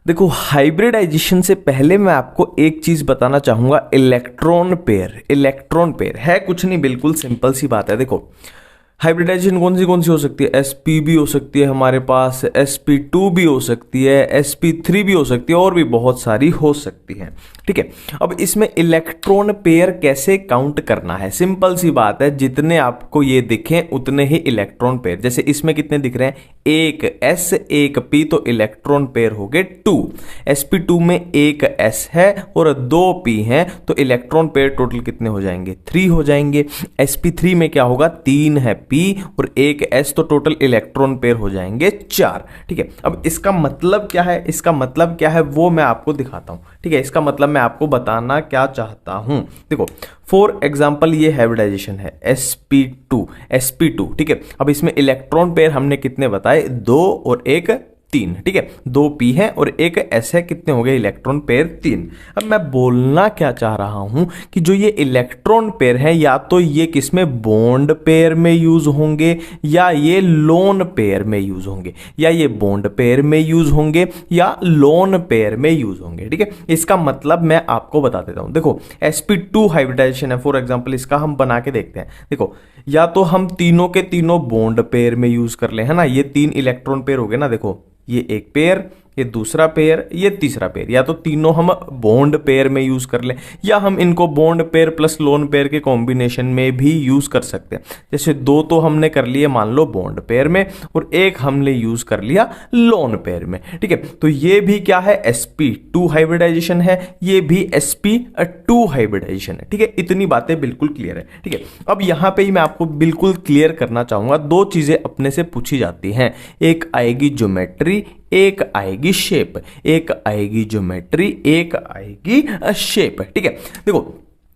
देखो, हाइब्रिडाइजेशन से पहले मैं आपको एक चीज बताना चाहूंगा। इलेक्ट्रॉन पेयर, इलेक्ट्रॉन पेयर है कुछ नहीं, बिल्कुल सिंपल सी बात है। देखो, हाइब्रिडाइजेशन कौन सी हो सकती है? sp भी हो सकती है हमारे पास, sp2 भी हो सकती है, sp3 भी हो सकती है, और भी बहुत सारी हो सकती है। ठीक है, अब इसमें इलेक्ट्रॉन पेयर कैसे काउंट करना है? सिंपल सी बात है, जितने आपको ये दिखें उतने ही इलेक्ट्रॉन पेयर। जैसे इसमें कितने दिख रहे हैं? एक s एक p, तो इलेक्ट्रॉन पेयर हो गए 2। sp2 में एक s है और 2 p हैं, तो इलेक्ट्रॉन पेयर टोटल कितने हो जाएंगे? 3 हो जाएंगे। sp3 में क्या होगा? 3 है p और एक s, तो टोटल इलेक्ट्रॉन पेयर हो जाएंगे 4। ठीक है, अब इसका मतलब क्या है? इसका मतलब क्या है वो मैं आपको दिखाता हूं। ठीक है, इसका मतलब मैं आपको बताना क्या चाहता हूं। देखो, फॉर एग्जाम्पल ये हाइब्रिडाइजेशन है sp2। ठीक है, अब इसमें इलेक्ट्रॉन पेयर हमने कितने बताए? 2 और एक 3। ठीक है, 2 p है और एक s है, कितने हो गए इलेक्ट्रॉन पेयर? 3। अब मैं बोलना क्या चाह रहा हूं कि जो ये इलेक्ट्रॉन पेयर है, या तो ये किसमें? बॉन्ड पेयर में यूज होंगे, या ये लोन पेयर में यूज होंगे, या ये बॉन्ड पेयर में यूज होंगे, या लोन पेयर में यूज होंगे। ठीक है, इसका मतलब मैं आपको बता देता हूं। देखो, sp2 हाइब्रिडाइजेशन है, फॉर एग्जांपल इसका हम बना के देखते हैं। देखो, या तो हम तीनों के तीनों बॉन्ड पेयर में यूज कर ले, है ना, ये 3 इलेक्ट्रॉन पेयर हो गए ना। देखो, ये एक पेयर, ये दूसरा पेयर, ये तीसरा पेयर, या तो तीनों हम बॉन्ड पेयर में यूज कर लें, या हम इनको bond pair plus lone pair के कॉम्बिनेशन में भी यूज कर सकते हैं। जैसे 2 तो हमने कर लिए मान लो बॉन्ड पेयर में, और एक हमने यूज कर लिया लोन पेयर में। ठीक है, तो ये भी क्या है? sp2 हाइब्रिडाइजेशन है, ये भी sp2 हाइब्रिडाइजेशन है। ठीक है, इतनी बातें बिल्कुल क्लियर है। ठीक है, अब यहां पे ही मैं आपको बिल्कुल क्लियर करना चाहूंगा। 2 चीजें अपने से पूछी जाती हैं, एक आएगी ज्योमेट्री, एक आएगी शेप। एक आएगी ज्योमेट्री, एक आएगी शेप। ठीक है, देखो,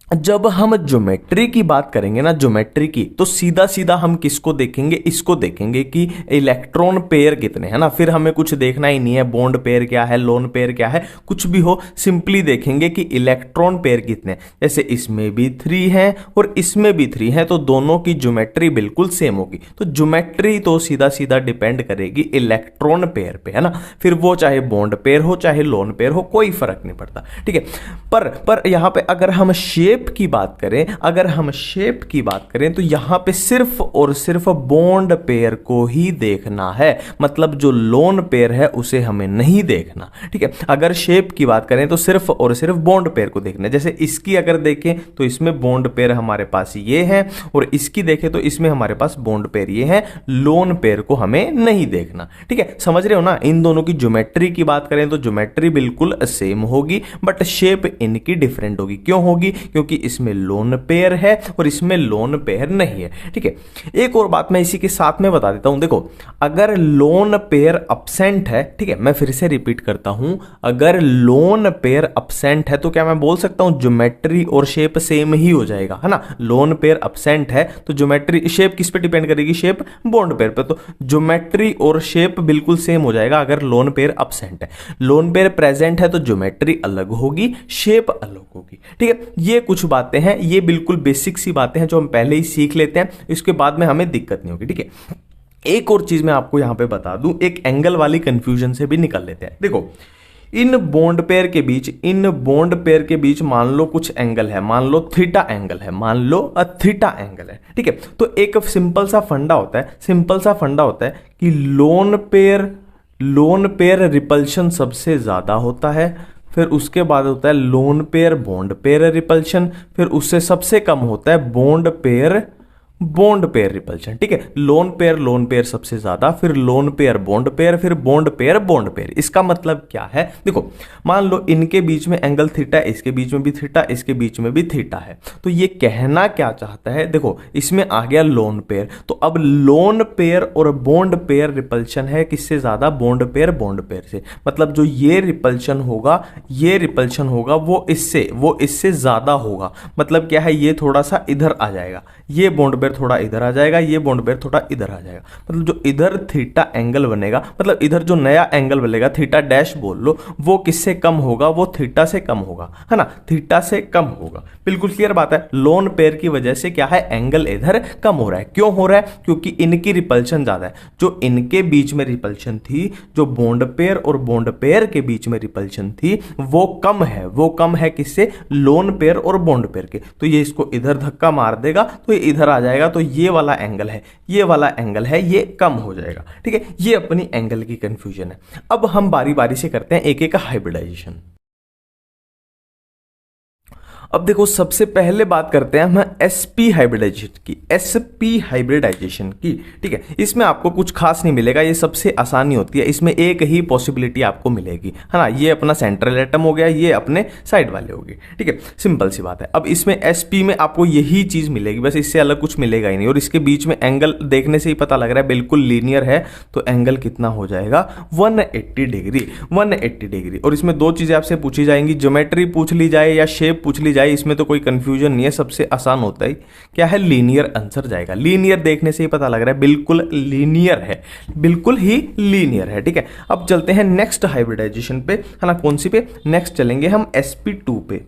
जब हम ज्योमेट्री की बात करेंगे ना, ज्योमेट्री की, तो सीधा सीधा हम किसको देखेंगे? इसको देखेंगे कि इलेक्ट्रॉन पेयर कितने हैं ना। फिर हमें कुछ देखना ही नहीं है, बॉन्ड पेयर क्या है, लोन पेयर क्या है, कुछ भी हो, सिंपली देखेंगे कि इलेक्ट्रॉन पेयर कितने हैं। जैसे इसमें भी 3 हैं और इसमें भी 3 हैं, तो दोनों की ज्योमेट्री बिल्कुल सेम होगी। तो ज्योमेट्री तो सीधा सीधा डिपेंड करेगी इलेक्ट्रॉन पेयर पे, है ना। फिर वो चाहे बॉन्ड पेयर हो चाहे लोन पेयर हो, कोई फर्क नहीं पड़ता। ठीक है, पर यहां पे अगर हम शेप की बात करें, अगर हम शेप की बात करें, तो यहां पे सिर्फ और सिर्फ बॉन्ड पेयर को ही देखना है। मतलब जो लोन पेयर है उसे हमें नहीं देखना। ठीक है, अगर शेप की बात करें तो सिर्फ और सिर्फ बॉन्ड पेयर को देखना है। जैसे इसकी अगर देखें तो इसमें बॉन्ड पेयर हमारे पास ये है, और इसकी देखें तो इसमें हमारे पास बॉन्ड पेयर ये है, लोन पेयर को हमें नहीं देखना। ठीक है, समझ रहे हो ना। इन दोनों की ज्योमेट्री की बात करें तो ज्योमेट्री बिल्कुल सेम होगी, बट शेप इनकी डिफरेंट होगी। क्यों होगी? क्योंकि इसमें लोन पेयर है और इसमें लोन पेयर नहीं है। ठीक है, एक और बात मैं इसी के साथ में बता देता हूं। देखो, अगर लोन पेयर अब्सेंट है, ठीक है, मैं फिर से रिपीट करता हूं, अगर लोन पेयर अब्सेंट है तो क्या मैं बोल सकता हूं ज्योमेट्री और शेप सेम ही हो जाएगा, है ना। लोन पेयर अब्सेंट है तो ज्योमेट्री, शेप किस पे डिपेंड करेगी? शेप बॉन्ड पेयर पे। तो ज्योमेट्री और शेप बिल्कुल सेम हो जाएगा अगर लोन पेयर अब्सेंट है। लोन पेयर प्रेजेंट है तो ज्योमेट्री अलग होगी, शेप अलग होगी। ठीक है, ये कुछ बातें हैं, ये बिल्कुल बेसिक सी बातें हैं जो हम पहले ही सीख लेते हैं, इसके बाद में हमें दिक्कत नहीं होगी। ठीक है, एक और चीज मैं आपको यहां पे बता दूं, एक एंगल वाली कंफ्यूजन से भी निकल लेते हैं। देखो, इन बॉन्ड पेयर के बीच मान लो कुछ एंगल है, मान लो थीटा एंगल है, मान लो थीटा एंगल है। ठीक है, तो एक सिंपल सा फंडा होता है कि लोन पेयर रिपल्शन सबसे ज्यादा होता है, फिर उसके बाद होता है lone pair bond pair repulsion, फिर उससे सबसे कम होता है बॉन्ड पेयर रिपल्शन। ठीक है, लोन पेयर सबसे ज्यादा, फिर लोन पेयर, फिर बॉन्ड पेयर। इसका मतलब क्या है? देखो, मान लो इनके बीच में एंगल थीटा, इसके बीच में भी थीटा, इसके बीच में भी थीटा है, तो ये कहना क्या चाहता है? देखो, इसमें आ गया लोन पेयर, तो अब लोन पेयर और बॉन्ड पेयर रिपल्शन है किससे ज्यादा? बॉन्ड पेयर से। मतलब जो ये रिपल्शन होगा वो इससे ज्यादा होगा। मतलब क्या है? ये थोड़ा सा इधर आ जाएगा, ये बॉन्ड पेयर पेयर थोड़ा इधर आ जाएगा, ये बॉन्ड पेयर थोड़ा इधर आ जाएगा। मतलब जो इधर थीटा एंगल बनेगा, मतलब इधर जो नया एंगल बनेगा थीटा डैश बोल लो, वो किससे कम होगा, वो थीटा से कम होगा, है ना, थीटा से कम होगा। बिल्कुल क्लियर बात है। लोन पेयर की वजह से क्या है, एंगल इधर कम हो रहा है। क्यों हो रहा है, क्योंकि इनकी रिपल्शन ज्यादा है। जो इनके बीच में रिपल्शन थी, जो बॉन्ड पेयर और बॉन्ड पेयर के बीच में रिपल्शन थी, वो कम है। वो कम है किससे, लोन पेयर और बॉन्ड पेयर के। तो ये इसको इधर धक्का मार देगा तो ये इधर आ जाएगा, तो ये वाला एंगल है, ये वाला एंगल है, ये कम हो जाएगा। ठीक है, ये अपनी एंगल की कंफ्यूजन है। अब हम बारी बारी से करते हैं एक एक हाइब्रिडाइजेशन। अब देखो, सबसे पहले बात करते हैं हम एसपी हाइब्रिडाइजेशन की, एसपी हाइब्रिडाइजेशन की। ठीक है, इसमें आपको कुछ खास नहीं मिलेगा, ये सबसे आसानी होती है। इसमें एक ही पॉसिबिलिटी आपको मिलेगी, है ना, ये अपना सेंट्रल एटम हो गया, ये अपने साइड वाले हो गए। ठीक है, सिंपल सी बात है। अब इसमें एसपी में आपको यही चीज मिलेगी, बस इससे अलग कुछ मिलेगा ही नहीं। और इसके बीच में एंगल देखने से ही पता लग रहा है बिल्कुल लीनियर है, तो एंगल कितना हो जाएगा, 180 डिग्री, 180 डिग्री। और इसमें दो चीजें आपसे पूछी जाएंगी, ज्योमेट्री पूछ ली जाए या शेप पूछ ली जाए, इसमें तो कोई कंफ्यूजन नहीं है, सबसे आसान होता है क्या है, लीनियर आंसर जाएगा। लीनियर देखने से ही पता लग रहा है बिल्कुल लीनियर है, बिल्कुल ही लीनियर है। ठीक है, अब चलते हैं नेक्स्ट हाइब्रिडाइजेशन पे, है ना, कौन सी पे, नेक्स्ट चलेंगे हम sp2 पे,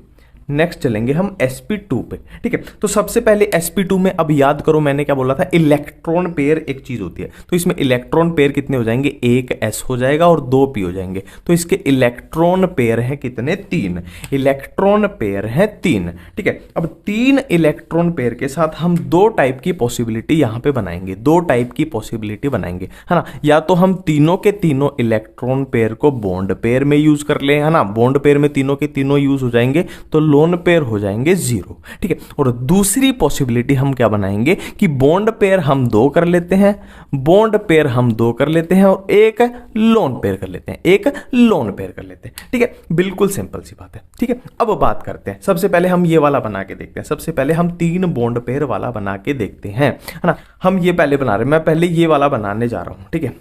नेक्स्ट चलेंगे हम sp2 पे। ठीक है, तो सबसे पहले sp2 में अब याद करो मैंने क्या बोला था, इलेक्ट्रॉन पेयर एक चीज होती है। तो इसमें इलेक्ट्रॉन पेयर कितने हो जाएंगे, एक s हो जाएगा और 2 p हो जाएंगे। तो इसके इलेक्ट्रॉन पेयर हैं कितने, 3 इलेक्ट्रॉन पेयर हैं 3। ठीक है, अब 3 इलेक्ट्रॉन पेयर के साथ हम 2 टाइप की पॉसिबिलिटी यहां पे बनाएंगे, 2 टाइप की पॉसिबिलिटी बनाएंगे, है ना। या तो हम तीनों के तीनों इलेक्ट्रॉन पेयर को बॉन्ड पेयर में यूज कर ले, है ना, बॉन्ड पेयर में तीनों के तीनों यूज हो जाएंगे, तो लोन पेयर हो जाएंगे 0। ठीक है, और दूसरी पॉसिबिलिटी हम क्या बनाएंगे कि बॉन्ड पेयर हम 2 कर लेते हैं, बॉन्ड पेयर हम 2 कर लेते हैं और एक लोन पेयर कर लेते हैं, एक लोन पेयर कर लेते हैं। ठीक है, बिल्कुल सिंपल सी बात है। ठीक है, अब बात करते हैं, सबसे पहले हम ये वाला बना के देखते हैं। सबसे पहले हम 3 बॉन्ड पेयर वाला बना के देखते हैं, है ना। हम ये पहले बना रहे हैं, मैं पहले ये वाला बनाने जा रहा हूं। ठीक है,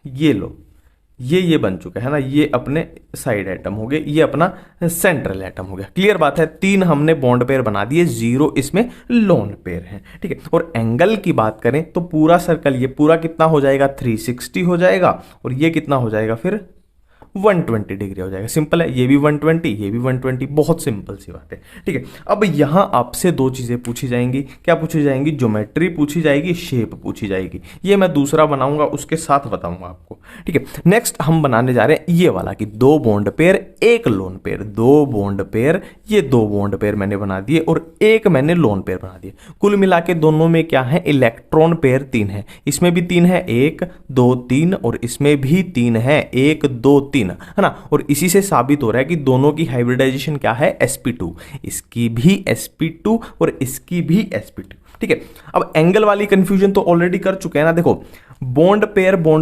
ये लो, ये बन चुका है ना, ये अपने साइड एटम हो गए, ये अपना सेंट्रल एटम हो गया। क्लियर बात है, 3 हमने बॉन्ड पेयर बना दिए, 0 इसमें लोन पेयर है। ठीक है, और एंगल की बात करें तो पूरा सर्कल ये पूरा कितना हो जाएगा, 360 हो जाएगा, और ये कितना हो जाएगा फिर 120 डिग्री हो जाएगा। सिंपल है, ये भी 120, ये भी 120, बहुत सिंपल सी बात है। ठीक है, अब यहां आपसे 2 चीजें पूछी जाएंगी। क्या पूछी जाएंगी, ज्योमेट्री पूछी जाएगी, शेप पूछी जाएगी। ये मैं दूसरा बनाऊंगा, उसके साथ बताऊंगा आपको। ठीक है, नेक्स्ट हम बनाने जा रहे हैं ये वाला कि 2 बॉन्ड पेयर एक लोन पेयर, 2 बॉन्ड पेयर, ये 2 बॉन्ड पेयर मैंने बना दिए और एक मैंने लोन पेयर बना दिए। कुल मिला के दोनों में क्या है, इलेक्ट्रॉन पेयर 3 है, इसमें भी 3 है, 1 2 3, और इसमें भी 3 है, 1 2 3, है ना। और इसी से साबित हो रहा है कि दोनों की हाइब्रिडाइजेशन क्या है, sp2, इसकी भी sp2 और इसकी भी sp2। ठीक है, अब एंगल वाली कंफ्यूजन तो ऑलरेडी कर चुके हैं ना। देखो, बॉन्ड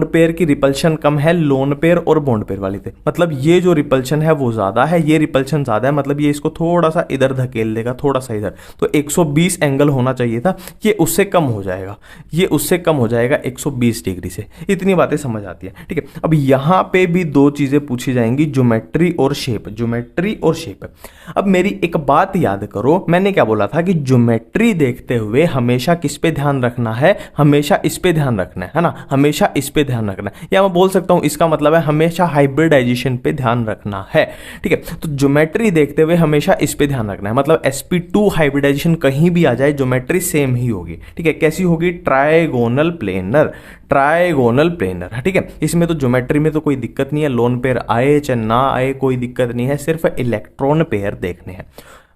पेयर की रिपल्शन कम है लोन पेयर और बॉन्ड पेयर वाली थे, मतलब ये जो रिपल्शन है वो ज्यादा है, ये रिपल्शन ज्यादा है, मतलब ये इसको थोड़ा सा इधर धकेल देगा, थोड़ा सा इधर, तो 120 एंगल होना चाहिए था, ये उससे कम हो जाएगा, ये उससे कम हो जाएगा 120 डिग्री से। इतनी बातें समझ आती है। ठीक है, अब यहां पे भी 2 चीजें पूछी जाएंगी, ज्योमेट्री और शेप, ज्योमेट्री और शेप। अब मेरी एक बात याद करो, मैंने क्या बोला था कि ज्योमेट्री देखते हुए हमेशा किस पे ध्यान रखना है, हमेशा इस पे ध्यान रखना है ना, हमेशा इस पे ध्यान रखना है, या मैं बोल सकता हूं इसका मतलब है हमेशा हाइब्रिडाइजेशन पे ध्यान रखना है। ठीक है, तो ज्योमेट्री देखते हुए हमेशा इस पे ध्यान रखना है, मतलब sp2 हाइब्रिडाइजेशन कहीं भी आ जाए ज्योमेट्री सेम ही होगी। ठीक है, कैसी होगी, ट्रायगोनल प्लेनर, ट्रायगोनल प्लेनर। ठीक है, इसमें तो ज्योमेट्री में तो कोई दिक्कत नहीं है, लोन पेयर आए चाहे ना आए कोई दिक्कत नहीं है, सिर्फ इलेक्ट्रॉन पेयर देखने हैं।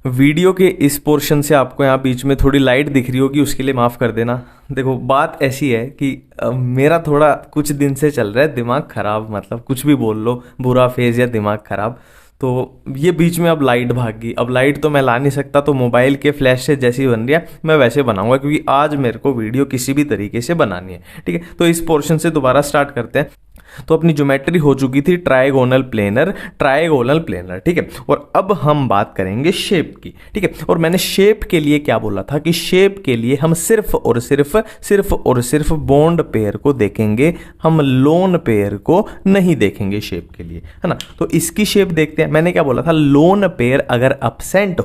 वीडियो के इस पोर्शन से आपको यहाँ बीच में थोड़ी लाइट दिख रही होगी, उसके लिए माफ़ कर देना। देखो, बात ऐसी है कि मेरा थोड़ा कुछ दिन से चल रहा है दिमाग खराब, मतलब कुछ भी बोल लो, बुरा फेज या दिमाग खराब, तो ये बीच में अब लाइट भाग गई। अब लाइट तो मैं ला नहीं सकता, तो मोबाइल के फ्लैश से जैसी बन रही है मैं वैसे बनाऊंगा, क्योंकि आज मेरे को वीडियो किसी भी तरीके से बनानी है। ठीक है, तो इस पोर्शन से दोबारा स्टार्ट करते हैं। तो अपनी ज्योमेट्री हो चुकी थी ट्रायगोनल प्लेनर, ठीक है। और अब हम बात करेंगे शेप की, ठीक है। और मैंने शेप के लिए क्या बोला था कि शेप के लिए हम सिर्फ और सिर्फ बॉन्ड पेयर को देखेंगे, हम लोन पेयर को नहीं देखेंगे शेप के लिए, है ना। तो इसकी शेप देखते हैं। मैंने क्या बोला था, लोन पेयर अगर एब्सेंट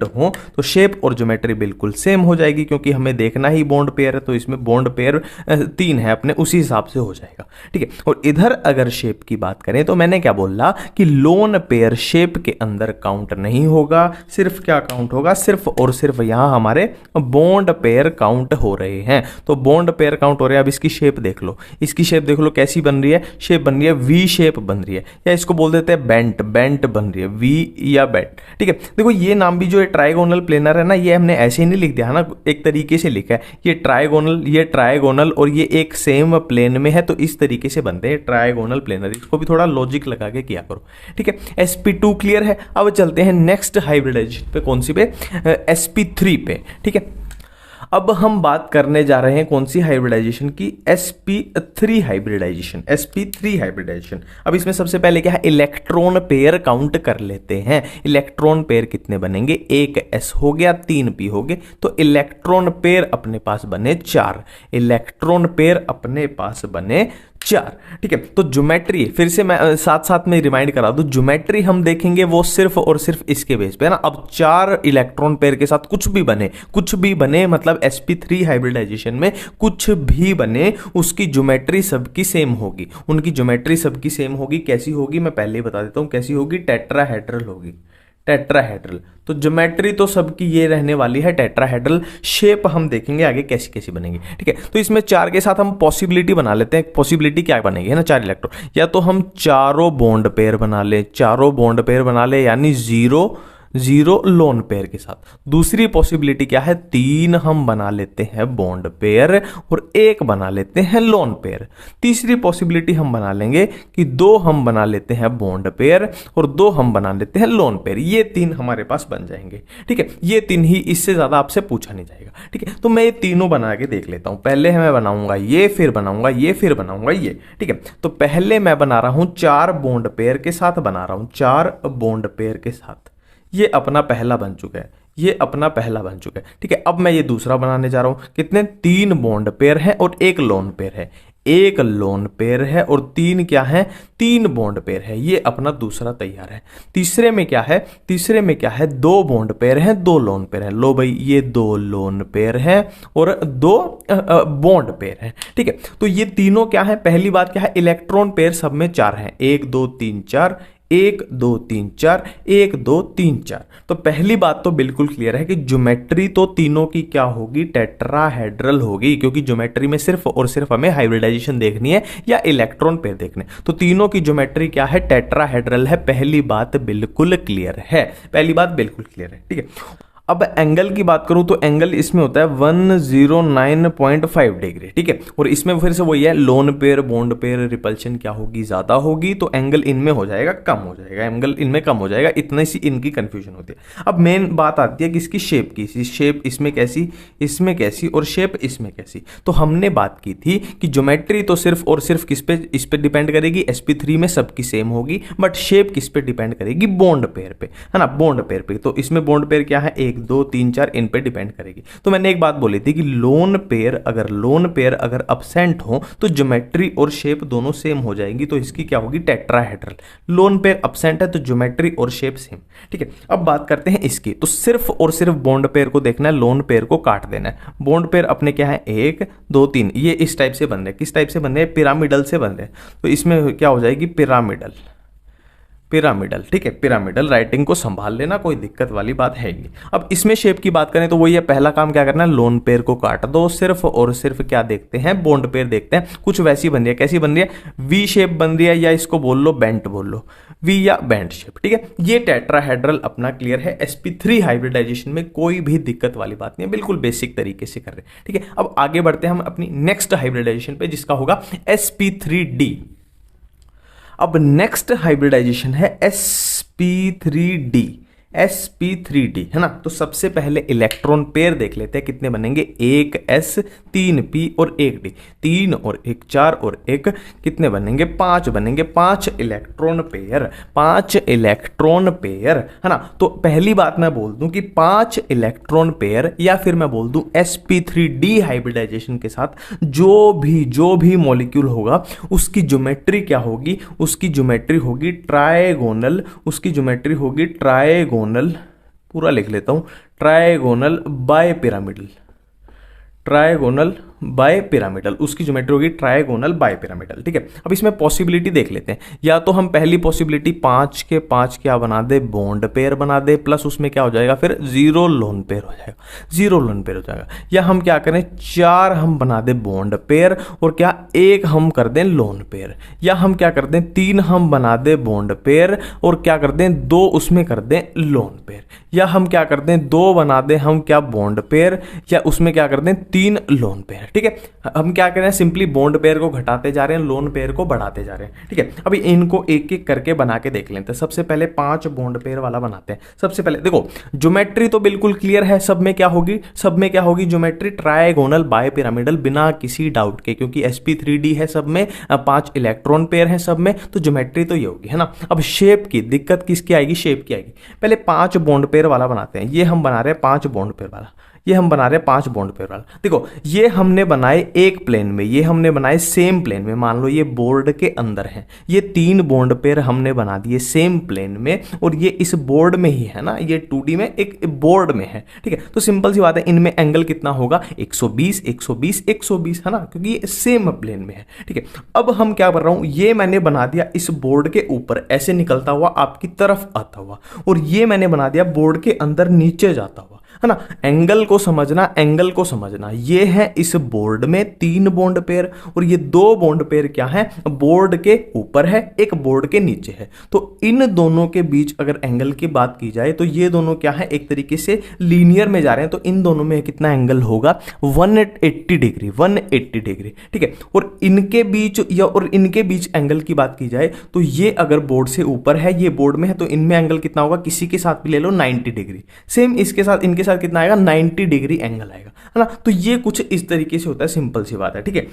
हो तो शेप और ज्योमेट्री बिल्कुल सेम हो जाएगी, क्योंकि हमें देखना ही बॉन्ड पेयर है, तो इसमें बॉन्ड पेयर 3 है अपने, उसी हिसाब से हो जाएगा, ठीक है। और इधर अगर शेप की बात करें तो मैंने क्या बोला कि लोन पेयर शेप के अंदर काउंट नहीं होगा, सिर्फ क्या काउंट होगा, सिर्फ और सिर्फ यहां हमारे बॉन्ड पेयर काउंट हो रहे हैं। तो बॉन्ड पेयर काउंट हो रहे हैं। अब इसकी शेप देख लो, कैसी बन रही है, शेप बन रही है वी शेप बन रही है, या इसको बोल देते हैं बेंट बन रही है, वी या बेंट, ठीक है। देखो ये नाम भी जो है ट्राइगोनल प्लेनर है ना, ये हमने ऐसे ही नहीं लिख दिया है ना, एक तरीके से लिखा है। ये ट्राइगोनल और ये एक सेम प्लेन में है, तो इस तरीके से बनते हैं ट्राइगोनल प्लेनर। इसको भी थोड़ा लॉजिक लगा के किया करो, ठीक है। sp2 क्लियर है। अब चलते हैं नेक्स्ट हाइब्रिडाइजेशन पे, कौन सी पे, sp3 पे, ठीक है। अब हम बात करने जा रहे हैं कौन सी हाइब्रिडाइजेशन की, sp3 हाइब्रिडाइजेशन। अब इसमें सबसे पहले क्या है, इलेक्ट्रॉन पेयर काउंट कर लेते हैं। इलेक्ट्रॉन पेयर कितने बनेंगे, एक s हो गया, 3 p हो गए, तो इलेक्ट्रॉन पेयर अपने पास बने 4, ठीक है। तो ज्योमेट्री फिर से मैं साथ साथ में रिमाइंड करा दूं, ज्योमेट्री हम देखेंगे वो सिर्फ और सिर्फ इसके बेस पे है ना। अब 4 इलेक्ट्रॉन पेयर के साथ कुछ भी बने मतलब sp3 हाइब्रिडाइजेशन में कुछ भी बने, उसकी ज्योमेट्री सबकी सेम होगी, उनकी ज्योमेट्री सबकी सेम होगी। कैसी होगी मैं पहले ही बता देता हूं, कैसी होगी, टेट्राहेड्रल होगी, टेट्राहेड्रल। तो ज्योमेट्री तो सबकी ये रहने वाली है टेट्राहेड्रल। शेप हम देखेंगे आगे कैसी कैसी बनेगी, ठीक है। तो इसमें 4 के साथ हम पॉसिबिलिटी बना लेते हैं। पॉसिबिलिटी क्या बनेगी, है ना, 4 इलेक्ट्रॉन, या तो हम चारों बॉन्ड पेयर बना ले, यानी 0 लोन पेयर के साथ। दूसरी पॉसिबिलिटी क्या है, 3 हम बना लेते हैं बॉन्ड पेयर और 1 बना लेते हैं लोन पेयर। तीसरी पॉसिबिलिटी हम बना लेंगे कि 2 हम बना लेते हैं बॉन्ड पेयर और 2 हम बना लेते हैं लोन पेयर। ये 3 हमारे पास बन जाएंगे, ठीक है। ये 3 ही, इससे ज्यादा आपसे पूछा नहीं जाएगा, ठीक है। तो मैं ये तीनों बना के देख लेता हूं। पहले मैं बनाऊंगा ये, फिर बनाऊंगा ये, फिर बनाऊंगा ये, ठीक है। तो पहले मैं बना रहा हूं 4 बॉन्ड पेयर के साथ, ये अपना पहला बन चुका है, ठीक है। अब मैं ये दूसरा बनाने जा रहा हूं, कितने, 3 बॉन्ड पेयर है और 1 लोन पेयर है, और 3 क्या है, 3 बॉन्ड पेयर है। ये अपना दूसरा तैयार है। तीसरे में क्या है, 2 बॉन्ड पेयर है, 2 लोन पेयर है। लो भाई, ये 2 लोन पेयर है और 2 बॉन्ड पेयर है, ठीक है। तो ये तीनों क्या है, पहली बात क्या है, इलेक्ट्रॉन पेयर सब में 4 है, 1 2 3 4, 1 2 3 4, 1 2 3 4। तो पहली बात तो बिल्कुल क्लियर है कि ज्योमेट्री तो तीनों की क्या होगी, टेट्राहेड्रल होगी, क्योंकि ज्योमेट्री में सिर्फ और सिर्फ हमें हाइब्रिडाइजेशन देखनी है या इलेक्ट्रॉन पेयर देखने। तो तीनों की ज्योमेट्री क्या है, टेट्राहेड्रल है। पहली बात बिल्कुल क्लियर है, ठीक है। अब एंगल की बात करूं तो एंगल इसमें होता है 109.5 डिग्री, ठीक है। और इसमें फिर से वही है, lone pair bond pair repulsion क्या होगी, ज्यादा होगी, तो एंगल इनमें हो जाएगा कम हो जाएगा, इतनी सी इनकी कंफ्यूजन होती है। अब मेन बात आती है कि इसकी शेप की, शेप इसमें कैसी और शेप इसमें कैसी। तो हमने बात की थी कि ज्योमेट्री तो सिर्फ और सिर्फ किस पे, इस पे डिपेंड करेगी, sp3 में सबकी सेम होगी, बट शेप किस पे डिपेंड करेगी, बॉन्ड पेयर पे, है ना, बॉन्ड पेयर पे। तो इसमें बॉन्ड पेयर क्या है, 1 2 3 4, इन पे डिपेंड करेगी। तो मैंने एक बात बोली थी कि लोन पेयर अगर अब्सेंट हो तो ज्योमेट्री और शेप दोनों सेम हो जाएंगी, तो इसकी क्या होगी, टेट्राहेड्रल। लोन पेयर अब्सेंट है तो ज्योमेट्री और शेप सेम, ठीक है। अब बात करते हैं इसकी, तो सिर्फ और सिर्फ बॉन्ड पेयर को देखना है, लोन पेयर को काट देना है। बॉन्ड पेयर अपने क्या है, 1 2 3, ये इस टाइप से बन रहे हैं। किस टाइप से बन रहे हैं, पिरामिडल से बन रहे हैं। तो इसमें क्या हो जाएगी, पिरामिडल, ठीक है, पिरामिडल। राइटिंग को संभाल लेना, कोई दिक्कत वाली बात है ही नहीं। अब इसमें शेप की बात करें तो वही है, पहला काम क्या करना है, लोन पेयर को काट दो, सिर्फ और सिर्फ क्या देखते हैं, बॉन्ड पेयर देखते हैं। कुछ वैसी बन रही है, कैसी बन रही है, वी शेप बन रही है, या इसको बोल लो बेंट बोल लो, वी या बेंट शेप, ठीक है। ये टेट्राहेड्रल अपना क्लियर है। sp3 हाइब्रिडाइजेशन में कोई भी दिक्कत वाली बात नहीं है, बिल्कुल बेसिक तरीके से कर रहे हैं, ठीक है। अब आगे बढ़ते हैं हम अपनी नेक्स्ट हाइब्रिडाइजेशन पे, जिसका होगा sp3d। अब नेक्स्ट हाइब्रिडाइजेशन है sp3d। sp3d, है ना। तो सबसे पहले इलेक्ट्रॉन पेयर देख लेते हैं कितने बनेंगे, 1s 3p और 1d, 3 और 1 4 और 1 कितने बनेंगे, 5 बनेंगे, 5 इलेक्ट्रॉन पेयर, 5 इलेक्ट्रॉन पेयर, है ना। तो पहली बात मैं बोल दूं कि 5 इलेक्ट्रॉन पेयर या फिर मैं बोल दूं sp3d हाइब्रिडाइजेशन के साथ जो भी मॉलिक्यूल होगा उसकी ज्योमेट्री क्या होगी, उसकी ज्योमेट्री होगी ट्रायगोनल, उसकी ज्योमेट्री होगी ट्रायगोनल, पूरा लिख लेता हूं, trigonal bipyramidal, trigonal bipyramidal, उसकी ज्योमेट्री होगी ट्रायगोनल बाय पिरामिडल। ठीक है, अब इसमें पॉसिबिलिटी देख लेते हैं। या तो हम पहली पॉसिबिलिटी 5 के 5 क्या बना दे, बॉन्ड पेयर बना दे, प्लस उसमें क्या हो जाएगा फिर 0 लोन पेयर हो जाएगा, 0 लोन पेयर हो जाएगा। या हम क्या करें, 4 हम बना दे बॉन्ड पेयर और क्या 1 हम कर दें लोन पेयर। या हम क्या कर दें, 3 हम बना दे बॉन्ड पेयर और क्या कर दें 2 उसमें कर दें लोन पेयर। या हम क्या कर दें 2 बना दें हम क्या बॉन्ड पेयर, या उसमें क्या कर दें 3 लोन पेयर। ठीक है, हम क्या करें, सिंपली बॉन्ड पेयर को घटाते जा रहे हैं, लोन पेयर को बढ़ाते जा रहे हैं। ठीक है, अभी इनको एक एक करके बना के देख लेते हैं। सबसे पहले 5 बॉन्ड पेयर वाला बनाते हैं। सबसे पहले देखो ज्योमेट्री तो बिल्कुल क्लियर है, सब में क्या होगी, सब में क्या होगी ज्योमेट्री ट्रायगोनल बाय पिरामिडल, बिना किसी डाउट के, क्योंकि sp3d है सब में, 5 इलेक्ट्रॉन पेयर है सब में, तो ज्योमेट्री तो ये होगी, है ना। अब शेप की दिक्कत किसकी आएगी, शेप की आएगी। पहले 5 बॉन्ड पेयर वाला बनाते हैं। ये हम बना रहे हैं 5 बॉन्ड पेयर वाला, ये हम बना रहे हैं 5 बॉन्ड पेयर वाला। देखो ये हमने बनाए एक प्लेन में, ये हमने बनाए सेम प्लेन में, मान लो ये बोर्ड के अंदर है, ये 3 बॉन्ड पेयर हमने बना दिए सेम प्लेन में, और ये इस बोर्ड में ही है ना, ये 2D में एक बोर्ड में है। ठीक है, तो सिंपल सी बात है, इनमें एंगल कितना होगा 120 120 120, है ना, क्योंकि ये सेम प्लेन में है। ठीक है, अब हम क्या कर रहा हूं, ये मैंने बना दिया इस बोर्ड के ऊपर ऐसे निकलता हुआ आपकी तरफ आता हुआ, और ये मैंने बना दिया बोर्ड के अंदर नीचे जाता हुआ, है ना। एंगल को समझना, एंगल को समझना, ये है इस बोर्ड में 3 बॉन्ड पेयर, और ये 2 बॉन्ड पेयर क्या है, बोर्ड के ऊपर है, एक बोर्ड के नीचे है। तो इन दोनों के बीच अगर एंगल की बात की जाए तो ये दोनों क्या है, एक तरीके से लीनियर में जा रहे हैं, तो इन दोनों में कितना एंगल होगा 180 डिग्री, 180 डिग्री। ठीक है, और इनके बीच और इनके बीच एंगल की बात की जाए तो ये अगर बोर्ड से ऊपर है, ये बोर्ड में है, तो इनमें एंगल कितना होगा, किसी के साथ भी ले लो 90 डिग्री, सेम इसके साथ इनके साथ कितना आएगा 90 डिग्री एंगल आएगा, है ना। तो ये कुछ इस तरीके से होता है, सिंपल सी बात है। ठीक है,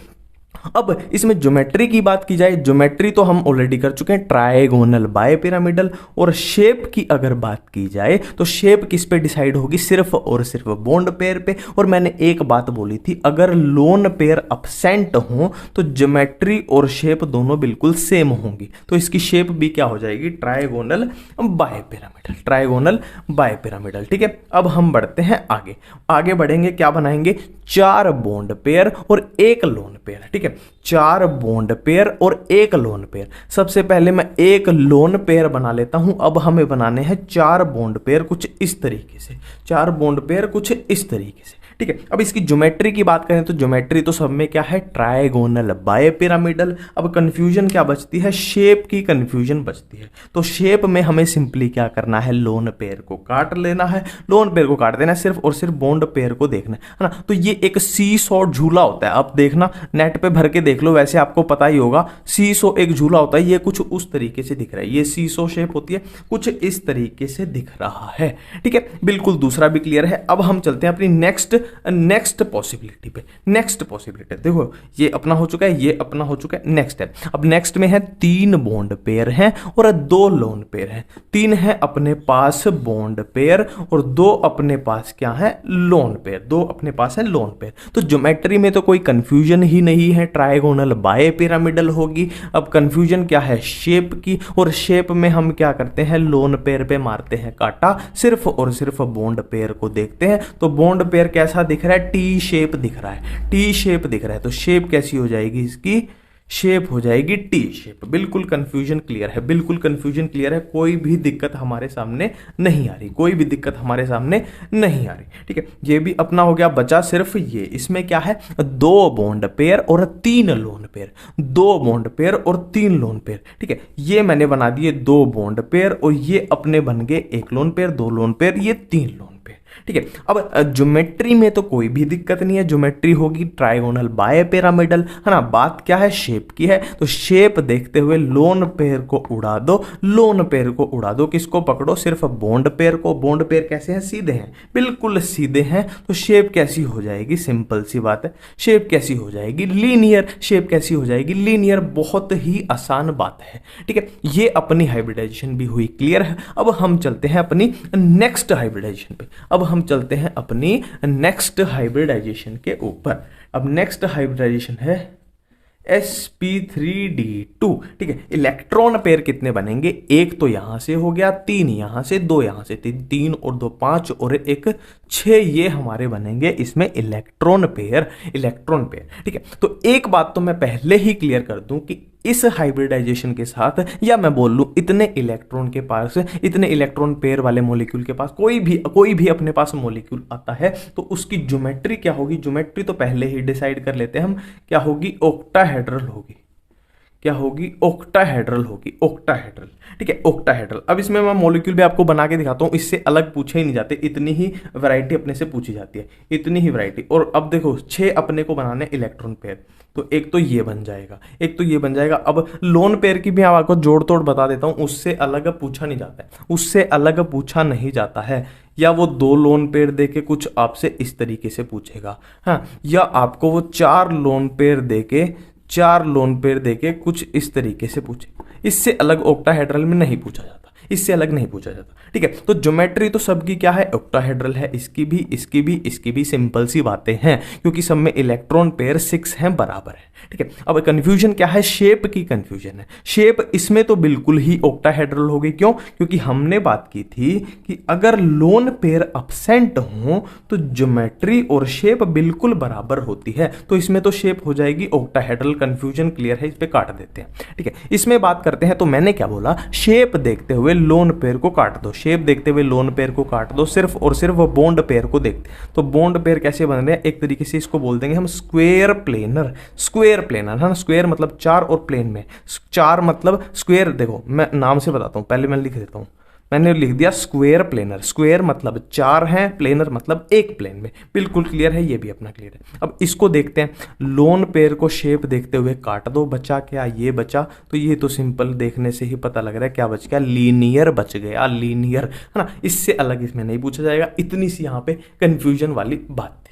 अब इसमें ज्योमेट्री की बात की जाए, ज्योमेट्री तो हम ऑलरेडी कर चुके हैं ट्रायगोनल बाय पिरामिडल, और शेप की अगर बात की जाए तो शेप किस पे डिसाइड होगी, सिर्फ और सिर्फ बॉन्ड पेयर पे। और मैंने एक बात बोली थी, अगर लोन पेयर अब्सेंट हो तो ज्योमेट्री और शेप दोनों बिल्कुल सेम होंगी, तो इसकी शेप भी क्या हो जाएगी, trigonal bipyramidal, trigonal bipyramidal. ठीक है, अब हम बढ़ते हैं आगे, आगे बढ़ेंगे, क्या बनाएंगे, 4 बॉन्ड पेयर और 1 लोन पेयर। ठीक है, 4 बॉन्ड पेयर और 1 लोन पेयर। सबसे पहले मैं 1 लोन पेयर बना लेता हूं। अब हमें बनाने हैं 4 बॉन्ड पेयर कुछ इस तरीके से, 4 बॉन्ड पेयर कुछ इस तरीके से। ठीक है, अब इसकी ज्योमेट्री की बात करें तो ज्योमेट्री तो सब में क्या है, ट्रायगोनल बाय पिरामिडल। अब कंफ्यूजन क्या बचती है, शेप की कंफ्यूजन बचती है। तो शेप में हमें सिंपली क्या करना है, लोन पेयर को काट लेना है, लोन पेयर को काट देना है, सिर्फ और सिर्फ बॉन्ड पेयर को देखना है ना। तो ये एक सी सॉ झूला होता है, आप देखना नेट पे भर के देख लो, वैसे आपको पता ही होगा, सी सॉ एक झूला होता है, ये कुछ उस तरीके से दिख रहा है, ये सी सॉ शेप होती है, कुछ इस तरीके से दिख रहा है। ठीक है, बिल्कुल दूसरा भी क्लियर है। अब हम चलते हैं अपनी नेक्स्ट पॉसिबिलिटी पे। नेक्स्ट पॉसिबिलिटी देखो, ये अपना हो चुका है, ये अपना हो चुका है, नेक्स्ट है। अब नेक्स्ट में है 3 बॉन्ड पेयर हैं और 2 लोन पेयर हैं। 3 है अपने पास बॉन्ड पेयर और 2 अपने पास क्या है, लोन पेयर, 2 अपने पास है लोन पेयर। तो ज्योमेट्री में तो कोई कंफ्यूजन ही नहीं है, ट्रायगोनल बाय पिरामिडल होगी। अब कंफ्यूजन क्या है, शेप की, और शेप में हम क्या करते हैं, लोन पेयर पे मारते हैं काटा, सिर्फ और सिर्फ बॉन्ड पेयर को देखते हैं। तो बॉन्ड पेयर कैसा दिख रहा है, टी शेप दिख रहा है, टी शेप दिख रहा है। तो शेप कैसी हो जाएगी, इसकी शेप हो जाएगी टी शेप। बिल्कुल कंफ्यूजन क्लियर है, बिल्कुल कंफ्यूजन क्लियर है, कोई भी दिक्कत हमारे सामने नहीं आ रही, कोई भी दिक्कत हमारे सामने नहीं आ रही। ठीक है, ये भी अपना हो गया, बचा सिर्फ ये। इसमें क्या है, 2 बॉन्ड पेयर और 3 लोन पेयर, 2 बॉन्ड पेयर और 3 लोन पेयर। ठीक है, ये मैंने बना दिए 2 बॉन्ड पेयर और ये अपने बन गए 1 लोन पेयर, 2 लोन पेयर, ये 3 लोन पेयर। ठीक है। अब ज्योमेट्री में तो कोई भी दिक्कत नहीं है, ज्योमेट्री होगी ट्राइगोनल बाय पिरामिडल, है ना। बात क्या है, शेप की है, तो शेप देखते हुए लोन पेयर को उड़ा दो, लोन पेयर को उड़ा दो। किसको पकड़ो, सिर्फ बॉन्ड पेयर को। बॉन्ड पेयर कैसे हैं, सीधे हैं, बिल्कुल सीधे हैं, तो शेप कैसी हो जाएगी, सिंपल सी बात है, शेप कैसी हो जाएगी, लीनियर। शेप कैसी हो जाएगी, लीनियर। बहुत ही आसान बात है, ठीक है। ये अपनी हाइब्रिडाइजेशन भी हुई क्लियर है। अब हम चलते हैं अपनी नेक्स्ट हाइब्रिडाइजेशन पे। अब हम चलते हैं अपनी नेक्स्ट हाइब्रिडाइजेशन के ऊपर। अब नेक्स्ट हाइब्रिडाइजेशन है sp3d2, ठीक है। इलेक्ट्रॉन पेयर कितने बनेंगे, एक तो यहां से हो गया, तीन यहां से, दो यहां से, तीन और दो पांच और एक 6, ये हमारे बनेंगे इसमें इलेक्ट्रॉन पेयर, इलेक्ट्रॉन पेयर, ठीक है। तो एक बात तो मैं पहले ही क्लियर कर दूं कि इस हाइब्रिडाइजेशन के साथ, या मैं बोल लूं इतने इलेक्ट्रॉन के पास, इतने इलेक्ट्रॉन पेयर वाले मॉलिक्यूल के पास कोई भी अपने पास मॉलिक्यूल आता है तो उसकी ज्योमेट्री क्या होगी, ज्योमेट्री तो पहले ही डिसाइड कर लेते हैं हम, क्या होगी, ऑक्टाहेड्रल होगी। क्या होगी, ऑक्टाहेड्रल होगी, ऑक्टाहेड्रल, ठीक है, ऑक्टाहेड्रल। अब इसमें मैं मॉलिक्यूल भी आपको बना के दिखाता हूं, इससे अलग पूछे ही नहीं जाते, इतनी ही वैरायटी अपने से पूछी जाती है, इतनी ही वैरायटी। और अब देखो 6 अपने को बनाने इलेक्ट्रॉन पेयर, तो एक तो ये बन जाएगा, एक तो ये बन जाएगा। अब लोन पेयर की भी आपको जोड़ तोड़ बता देता हूं, उससे अलग पूछा नहीं जाता है, उससे अलग पूछा नहीं जाता है। या वो 2 लोन पेयर देके कुछ आपसे इस तरीके से पूछेगा, हाँ, या आपको वो 4 लोन पेयर देके कुछ इस तरीके से पूछे। इससे अलग ऑक्टाहेड्रल में नहीं पूछा जाता, इससे अलग नहीं पूछा जाता, ठीक है। तो ज्योमेट्री तो सबकी क्या है, ऑक्टाहेड्रल है, इसकी भी, इसकी भी, इसकी भी, सिंपल सी बातें हैं, क्योंकि सब में इलेक्ट्रॉन पेयर 6 हैं, बराबर है, ठीक है। अब कंफ्यूजन क्या है, शेप की कंफ्यूजन है। शेप इसमें तो बिल्कुल ही ऑक्टाहेड्रल होगी, क्यों, क्योंकि हमने बात की थी कि अगर लोन पेयर अब्सेंट हो तो ज्योमेट्री और शेप बिल्कुल बराबर होती है, तो इसमें तो शेप हो जाएगी ऑक्टाहेड्रल। कंफ्यूजन क्लियर है, इस पे काट देते हैं, ठीक है। इसमें बात करते हैं, तो मैंने क्या बोला, शेप देखते हुए लोन पेयर को काट दो, शेप देखते हुए लोन पेयर को काट दो, सिर्फ और सिर्फ बॉन्ड पेयर को देखते। तो बॉन्ड पेयर कैसे बन रहे हैं, एक तरीके से इसको बोल देंगे हम स्क्वायर प्लेनर, स्क्वायर प्लेनर, है ना। स्क्वायर मतलब 4 और प्लेन में 4 मतलब स्क्वायर। देखो मैं नाम से बताता हूं, पहले मैं लिख देता हूं, मैंने लिख दिया स्क्वायर प्लेनर। स्क्वायर मतलब 4 है, प्लेनर मतलब एक प्लेन में, बिल्कुल क्लियर है, ये भी अपना क्लियर है। अब इसको देखते हैं, लोन पेयर को शेप देखते हुए काट दो, बचा क्या, ये बचा। तो ये तो सिंपल देखने से ही पता लग रहा है क्या बच गया, लीनियर बच गया, लीनियर, है ना। इससे अलग इसमें नहीं पूछा जाएगा, इतनी सी यहाँ पे कंफ्यूजन वाली बात।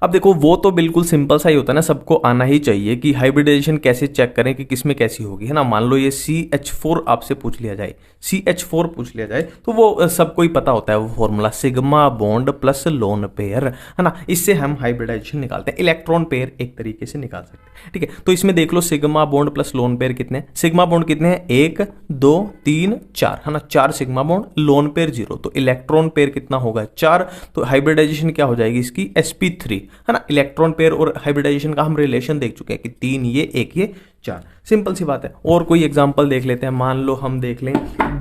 अब देखो वो तो बिल्कुल सिंपल सा ही होता है ना, सबको आना ही चाहिए कि हाइब्रिडाइजेशन कैसे चेक करें कि किसमें कैसी होगी, है ना। मान लो ये CH4 आपसे पूछ लिया जाए, CH4 पूछ लिया जाए, तो वो सबको ही पता होता है वो formula, sigma bond plus lone pair, है ना। इससे हम हाइब्रिडाइजेशन निकालते हैं, इलेक्ट्रॉन पेयर एक तरीके से निकाल सकते हैं, ठीक है। तो इसमें देख लो sigma bond plus lone pair कितने, सिग्मा बॉन्ड कितने हैं, 1 2 3 4, है ना, 4 सिग्मा बॉन्ड, लोन पेयर 0, तो इलेक्ट्रॉन पेयर कितना होगा, 4। तो हाइब्रिडाइजेशन क्या हो जाएगी इसकी, sp3, है ना। इलेक्ट्रॉन पेयर और हाइब्रिडाइजेशन का हम रिलेशन देख चुके हैं कि 3 ये 1 ये 4, सिंपल सी बात है। और कोई एग्जांपल देख लेते हैं, मान लो हम देख लें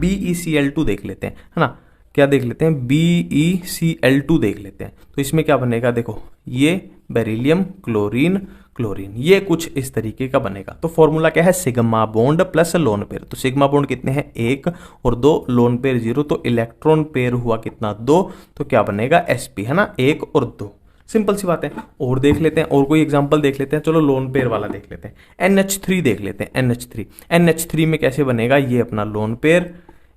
BeCl2 देख लेते हैं, है ना। क्या देख लेते हैं, BeCl2 देख लेते हैं। तो इसमें क्या बनेगा, देखो ये बेरिलियम क्लोरीन क्लोरीन, ये कुछ इस तरीके का बनेगा। तो फॉर्मूला क्या है, sigma bond plus lone pair. तो सिग्मा बॉन्ड कितने हैं, 1 और 2, लोन पेयर 0, तो इलेक्ट्रॉन पेयर हुआ कितना, 2। तो क्या बनेगा, sp, है ना, 1 और 2, सिंपल सी बात है। और देख लेते हैं, और कोई एग्जांपल देख लेते हैं, चलो लोन पेयर वाला देख लेते हैं, NH3 देख लेते हैं, NH3 में कैसे बनेगा, ये अपना लोन पेयर,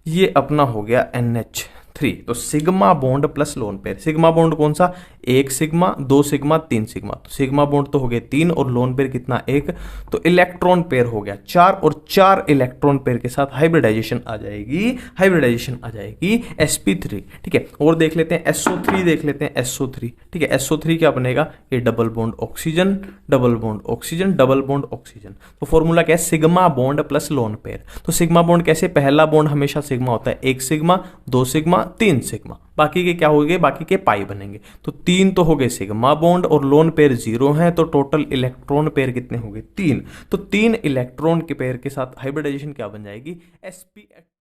ये अपना हो गया NH3। तो sigma bond plus lone pair, sigma bond कौन सा, 1 सिग्मा 2 सिग्मा 3 सिग्मा, तो सिग्मा बॉन्ड तो हो गए 3 और लोन पेयर कितना, 1। तो इलेक्ट्रॉन पेयर हो गया 4 और 4 इलेक्ट्रॉन पेयर के साथ हाइब्रिडाइजेशन आ जाएगी, हाइब्रिडाइजेशन आ जाएगी sp3, ठीक है। और देख लेते हैं SO3, देख लेते हैं SO3, ठीक है। SO3 क्या बनेगा, ये double bond oxygen, double bond oxygen, double bond oxygen. तो फॉर्मूला क्या है, sigma bond plus lone pair. तो सिग्मा बॉन्ड कैसे, पहला बॉन्ड हमेशा सिग्मा होता है, 1 सिग्मा 2 सिग्मा 3 सिग्मा, बाकी के क्या हो गए, बाकी के पाई बनेंगे। तो 3 तो हो गए सिग्मा बॉन्ड और लोन पेयर 0 है, तो टोटल इलेक्ट्रॉन पेयर कितने हो गए, 3। तो 3 इलेक्ट्रॉन के पेयर के साथ हाइब्रिडाइजेशन क्या बन जाएगी, sp।